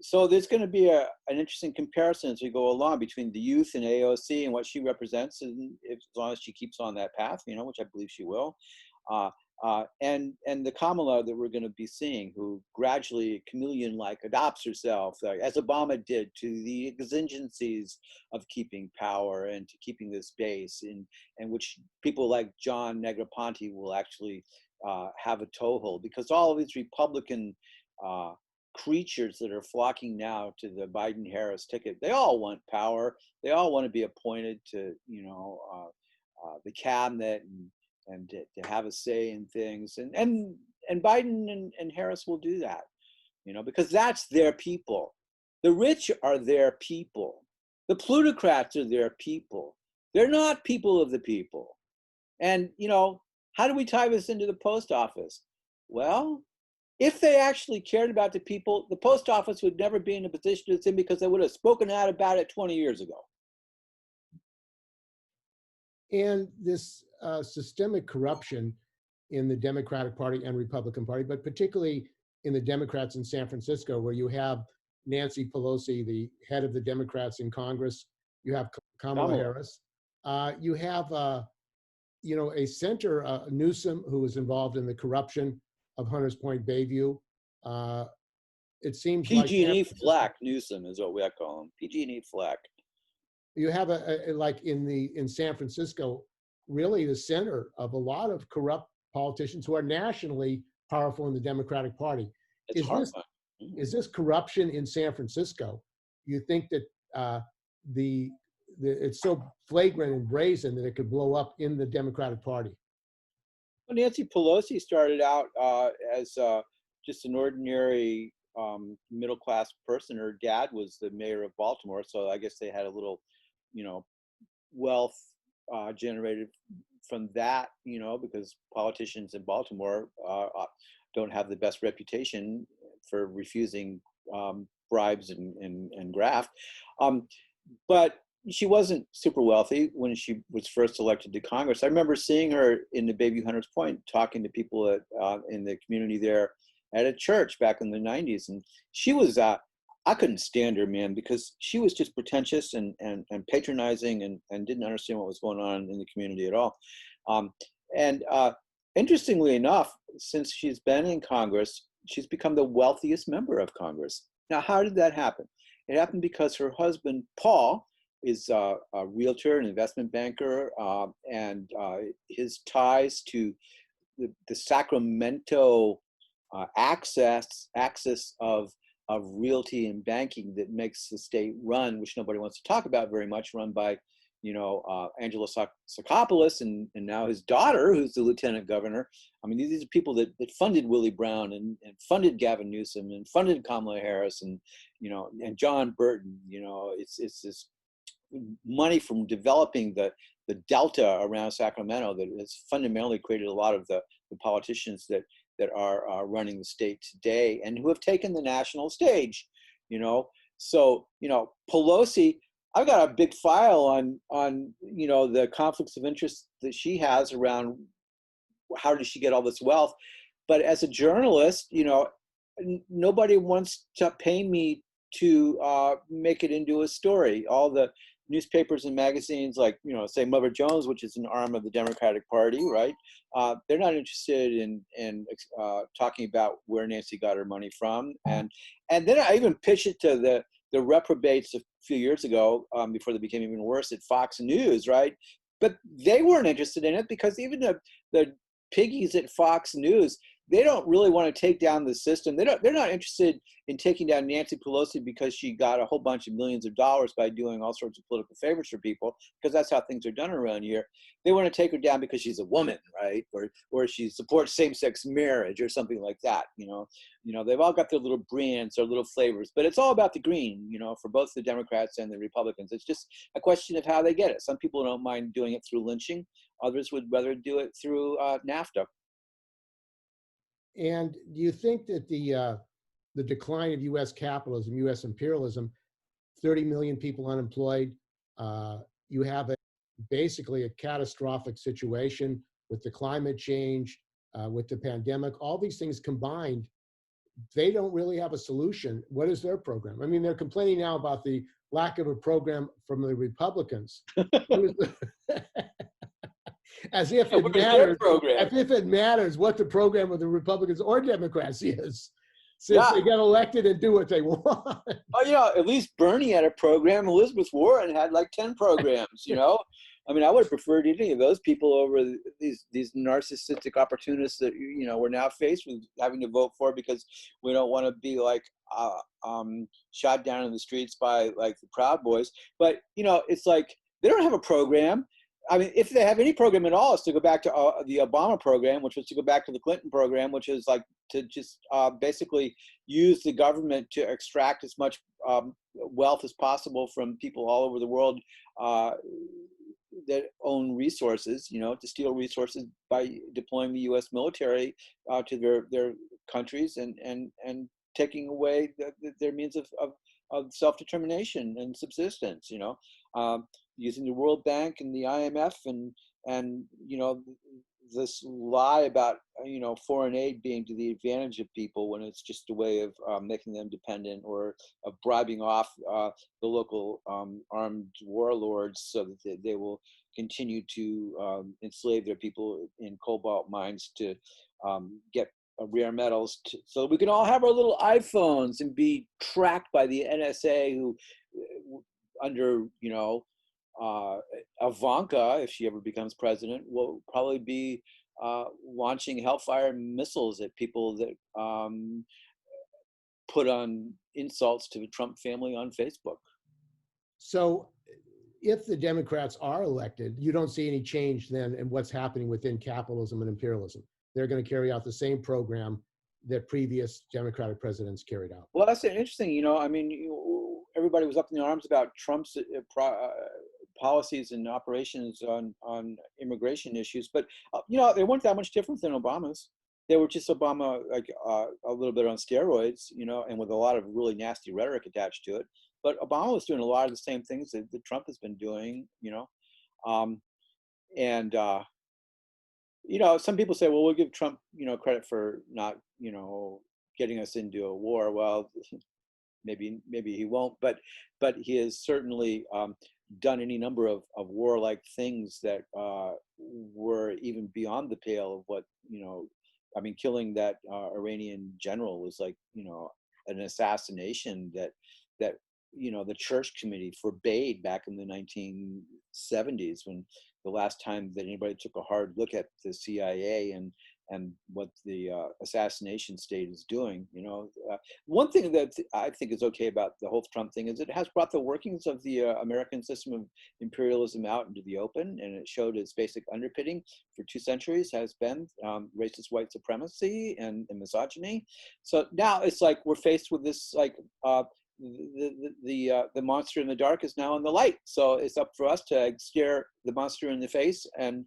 Speaker 2: so there's going to be an interesting comparison as we go along between the youth and AOC and what she represents, and as long as she keeps on that path, you know, which I believe she will. And the Kamala that we're going to be seeing, who gradually, chameleon-like, adopts herself, as Obama did, to the exigencies of keeping power and to keeping this base, and which people like John Negroponte will actually have a toehold, because all of these Republican creatures that are flocking now to the Biden-Harris ticket, they all want power. They all want to be appointed to, you know, the cabinet and to have a say in things, and Biden and Harris will do that, you know, because that's their people. The rich are their people. The plutocrats are their people. They're not people of the people. And, you know, how do we tie this into the post office? Well, if they actually cared about the people, the post office would never be in a position it's in, because they would have spoken out about it 20 years ago.
Speaker 1: And this systemic corruption in the Democratic Party and Republican Party, but particularly in the Democrats in San Francisco, where you have Nancy Pelosi, the head of the Democrats in Congress, you have Kamala Harris, you have you know, a Senator Newsom, who was involved in the corruption of Hunters Point Bayview. It seems
Speaker 2: PG&E Flack Newsom is what we call him. PG&E Flack.
Speaker 1: You have like in San Francisco, really the center of a lot of corrupt politicians who are nationally powerful in the Democratic Party. Is this corruption in San Francisco? You think that it's so flagrant and brazen that it could blow up in the Democratic Party?
Speaker 2: Well, Nancy Pelosi started out as just an ordinary middle-class person. Her dad was the mayor of Baltimore, so I guess they had a little, you know, wealth generated from that, you know, because politicians in Baltimore don't have the best reputation for refusing bribes and graft. But she wasn't super wealthy when she was first elected to Congress. I remember seeing her in the Bayview Hunters Point talking to people in the community there at a church back in the 90s. And she was, I couldn't stand her, man, because she was just pretentious and patronizing and didn't understand what was going on in the community at all. Interestingly enough, since she's been in Congress, she's become the wealthiest member of Congress. Now, how did that happen? It happened because her husband, Paul, is a realtor, an investment banker, and his ties to the Sacramento axis of realty and banking that makes the state run, which nobody wants to talk about very much, run by, you know, Angelo Sakopoulos and now his daughter, who's the lieutenant governor. I mean, these are people that funded Willie Brown and funded Gavin Newsom and funded Kamala Harris and, you know, and John Burton. You know, it's this money from developing the delta around Sacramento that has fundamentally created a lot of the politicians that are running the state today and who have taken the national stage, you know. So, you know, Pelosi, I've got a big file on you know, the conflicts of interest that she has around how does she get all this wealth. But as a journalist, you know, nobody wants to pay me to make it into a story. All the newspapers and magazines, like, you know, say Mother Jones, which is an arm of the Democratic Party, right? They're not interested in talking about where Nancy got her money from. And then I even pitched it to the reprobates a few years ago, before they became even worse, at Fox News, right? But they weren't interested in it because even the piggies at Fox News, they don't really want to take down the system. They're not interested in taking down Nancy Pelosi because she got a whole bunch of millions of dollars by doing all sorts of political favors for people, because that's how things are done around here. They want to take her down because she's a woman, right? Or she supports same-sex marriage or something like that. You know, they've all got their little brands or little flavors, but it's all about the green, you know, for both the Democrats and the Republicans. It's just a question of how they get it. Some people don't mind doing it through lynching. Others would rather do it through NAFTA.
Speaker 1: And do you think that the decline of U.S. capitalism, U.S. imperialism, 30 million people unemployed, you have basically a catastrophic situation with the climate change, with the pandemic, all these things combined, they don't really have a solution. What is their program? I mean, they're complaining now about the lack of a program from the Republicans. As if it matters, as if it matters what the program of the Republicans or Democrats is, since they get elected and do what they want.
Speaker 2: Oh, you know, at least Bernie had a program. Elizabeth Warren had like 10 programs, you know. I mean, I would have preferred any of those people over these narcissistic opportunists that, you know, we're now faced with having to vote for because we don't want to be like shot down in the streets by like the Proud Boys. But, you know, it's like they don't have a program. I mean, if they have any program at all, it's to go back to the Obama program, which was to go back to the Clinton program, which is like to just basically use the government to extract as much wealth as possible from people all over the world that own resources, you know, to steal resources by deploying the U.S. military to their countries and taking away their means of self-determination and subsistence, you know. Using the World Bank and the IMF and you know, this lie about, you know, foreign aid being to the advantage of people when it's just a way of making them dependent or of bribing off the local armed warlords so that they will continue to enslave their people in cobalt mines to get rare metals so we can all have our little iPhones and be tracked by the NSA who under, you know, Ivanka, if she ever becomes president, will probably be launching Hellfire missiles at people that put on insults to the Trump family on Facebook.
Speaker 1: So if the Democrats are elected, you don't see any change then in what's happening within capitalism and imperialism. They're going to carry out the same program that previous Democratic presidents carried out.
Speaker 2: Well, that's interesting. You know, I mean, everybody was up in arms about Trump's policies and operations on immigration issues. But they weren't that much different than Obama's. They were just Obama, like a little bit on steroids, and with a lot of really nasty rhetoric attached to it. But Obama was doing a lot of the same things that Trump has been doing, and some people say, well, we'll give Trump, credit for not, getting us into a war. Well, maybe he won't, but he has certainly done any number of warlike things that were even beyond the pale of what, I mean, killing that Iranian general was like, an assassination that the church committee forbade back in the 1970s, when the last time that anybody took a hard look at the CIA and what the assassination state is doing. One thing that I think is okay about the whole Trump thing is it has brought the workings of the American system of imperialism out into the open, and it showed its basic underpinning for 2 centuries has been racist white supremacy and misogyny. So now it's like we're faced with this like the monster in the dark is now in the light. So it's up for us to stare the monster in the face and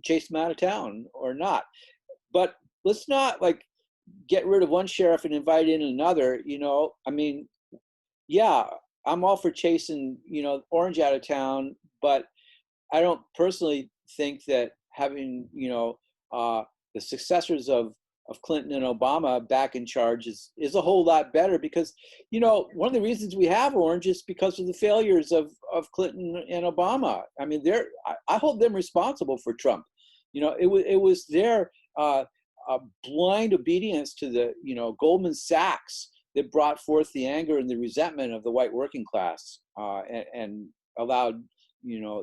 Speaker 2: chase him out of town or not. But let's not like get rid of one sheriff and invite in another. I mean, yeah, I'm all for chasing Orange out of town, but I don't personally think that having the successors of Clinton and Obama back in charge is a whole lot better, because one of the reasons we have Orange is because of the failures of Clinton and Obama. I mean, I hold them responsible for Trump. It was their blind obedience to the Goldman Sachs that brought forth the anger and the resentment of the white working class and allowed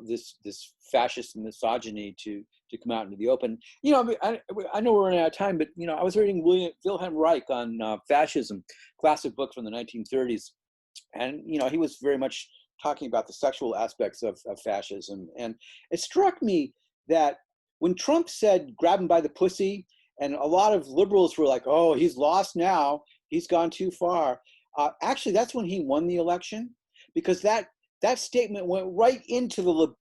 Speaker 2: this fascist misogyny to come out into the open. I know we're running out of time, but I was reading Wilhelm Reich on fascism, classic book from the 1930s, and he was very much talking about the sexual aspects of fascism. And it struck me that when Trump said "grab him by the pussy," and a lot of liberals were like, "Oh, he's lost now. He's gone too far." Actually, that's when he won the election, because that statement went right into the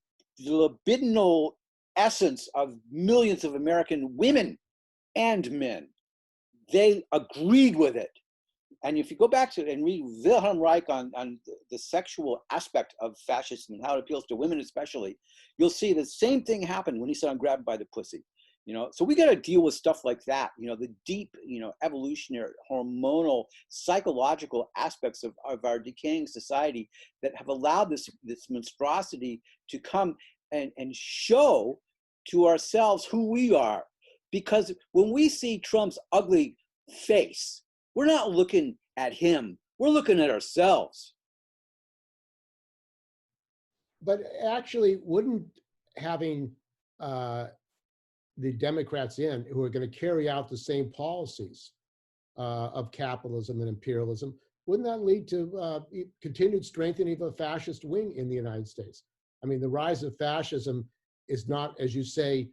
Speaker 2: libidinal essence of millions of American women and men. They agreed with it. And if you go back to it and read Wilhelm Reich on the sexual aspect of fascism and how it appeals to women especially, you'll see the same thing happened when he said, "I'm grabbed by the pussy." So we got to deal with stuff like that, the deep, evolutionary, hormonal, psychological aspects of our decaying society that have allowed this monstrosity to come and show to ourselves who we are. Because when we see Trump's ugly face, we're not looking at him, we're looking at ourselves.
Speaker 1: But actually, wouldn't having the Democrats in, who are going to carry out the same policies of capitalism and imperialism, wouldn't that lead to continued strengthening of a fascist wing in the United States? I mean, the rise of fascism is not, as you say,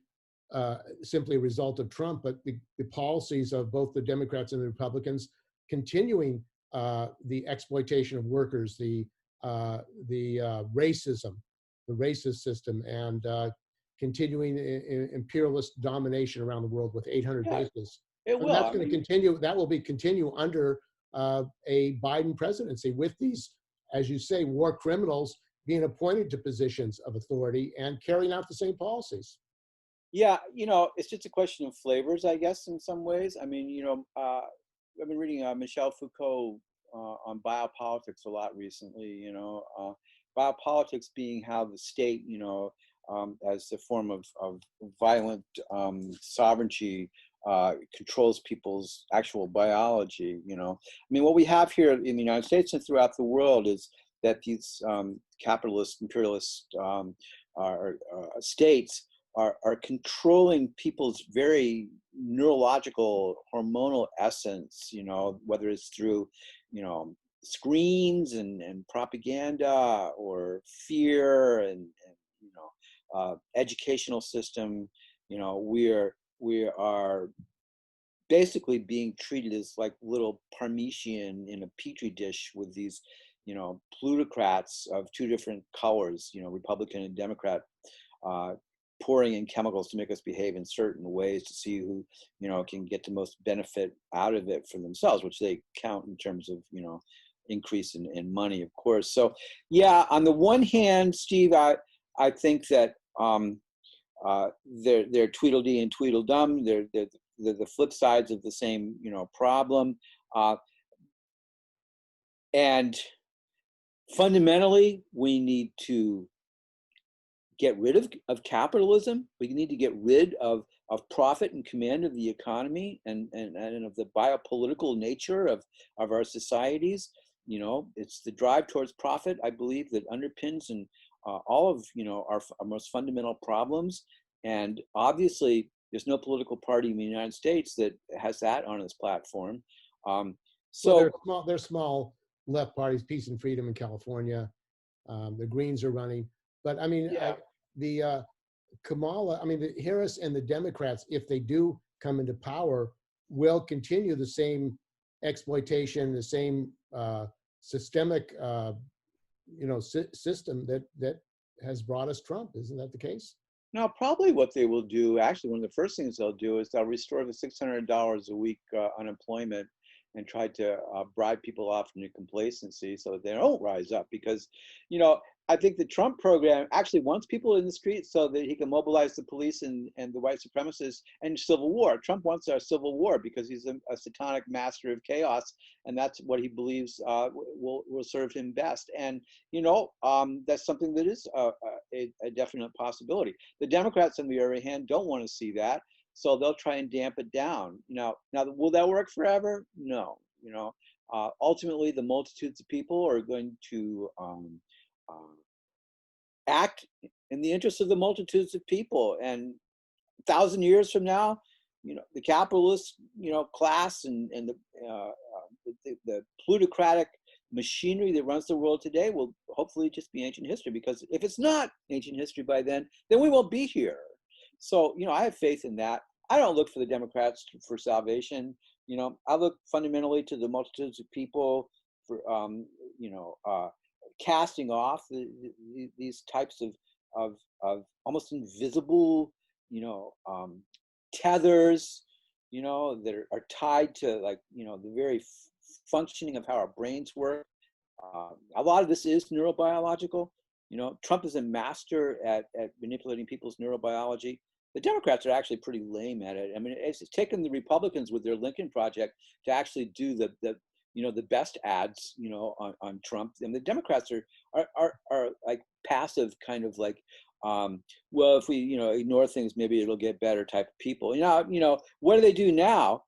Speaker 1: simply a result of Trump, but the policies of both the Democrats and the Republicans continuing the exploitation of workers, the racism, the racist system, and continuing imperialist domination around the world with 800 bases.
Speaker 2: It will.
Speaker 1: That's going to continue. That will continue under a Biden presidency, with these, as you say, war criminals being appointed to positions of authority and carrying out the same policies.
Speaker 2: Yeah, it's just a question of flavors, I guess, in some ways. I mean, I've been reading Michel Foucault on biopolitics a lot recently. Biopolitics being how the state, as a form of violent sovereignty, controls people's actual biology. I mean, what we have here in the United States and throughout the world is that these capitalist, imperialist states are controlling people's very neurological, hormonal essence, whether it's through, screens and propaganda, or fear and educational system. We are basically being treated as like little Parmesan in a petri dish with these plutocrats of two different colors, Republican and Democrat, pouring in chemicals to make us behave in certain ways to see who, can get the most benefit out of it for themselves, which they count in terms of, increase in money, of course. So, yeah, on the one hand, Steve, I think that they're Tweedledee and Tweedledum. They're the flip sides of the same, problem. And fundamentally, we need to get rid of capitalism. We need to get rid of profit and command of the economy and of the biopolitical nature of our societies. It's the drive towards profit, I believe, that underpins and all of our most fundamental problems. And obviously, there's no political party in the United States that has that on its platform. So
Speaker 1: well, there's small left parties, Peace and Freedom in California. The Greens are running, but I mean,
Speaker 2: yeah.
Speaker 1: the Harris and the Democrats, if they do come into power, will continue the same exploitation, the same systemic, system that has brought us Trump. Isn't that the case?
Speaker 2: No, probably what they will do, actually, one of the first things they'll do is they'll restore the $600 a week unemployment and try to bribe people off into complacency so that they don't rise up. Because, I think the Trump program actually wants people in the streets so that he can mobilize the police and the white supremacists and civil war. Trump wants a civil war because he's a satanic master of chaos, and that's what he believes will serve him best. And, that's something that is a definite possibility. The Democrats, on the other hand, don't want to see that. So they'll try and damp it down. Now, will that work forever? No. Ultimately, the multitudes of people are going to act in the interest of the multitudes of people. And 1,000 years from now, the capitalist, class and the plutocratic machinery that runs the world today will hopefully just be ancient history. Because if it's not ancient history by then we won't be here. So, I have faith in that. I don't look for the Democrats for salvation. I look fundamentally to the multitudes of people for, casting off these types of almost invisible, tethers, that are tied to the very functioning of how our brains work. A lot of this is neurobiological. Trump is a master at manipulating people's neurobiology. The Democrats are actually pretty lame at it. I mean, it's taken the Republicans with their Lincoln Project to actually do the best ads, on Trump. And the Democrats are like passive, kind of like, well, if we, ignore things, maybe it'll get better type of people. What do they do now?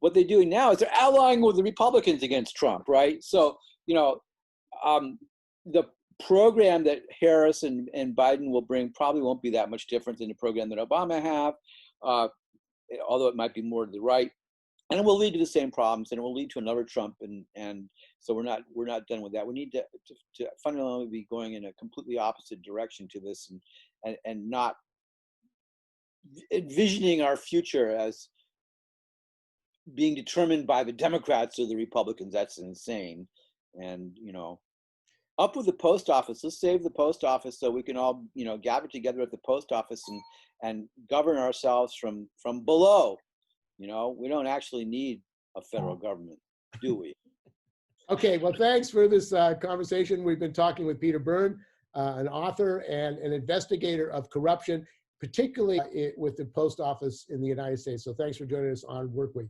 Speaker 2: What they're doing now is they're allying with the Republicans against Trump, right? So, the program that Harris and Biden will bring probably won't be that much different than the program that Obama have, although it might be more to the right. And it will lead to the same problems, and it will lead to another Trump, and so we're not done with that. We need to fundamentally be going in a completely opposite direction to this, and not envisioning our future as being determined by the Democrats or the Republicans. That's insane. And up with the post office. Let's save the post office so we can all gather together at the post office and govern ourselves from below. We don't actually need a federal government, do we?
Speaker 1: Okay, well, thanks for this conversation. We've been talking with Peter Byrne, an author and an investigator of corruption, particularly with the post office in the United States. So thanks for joining us on Work Week.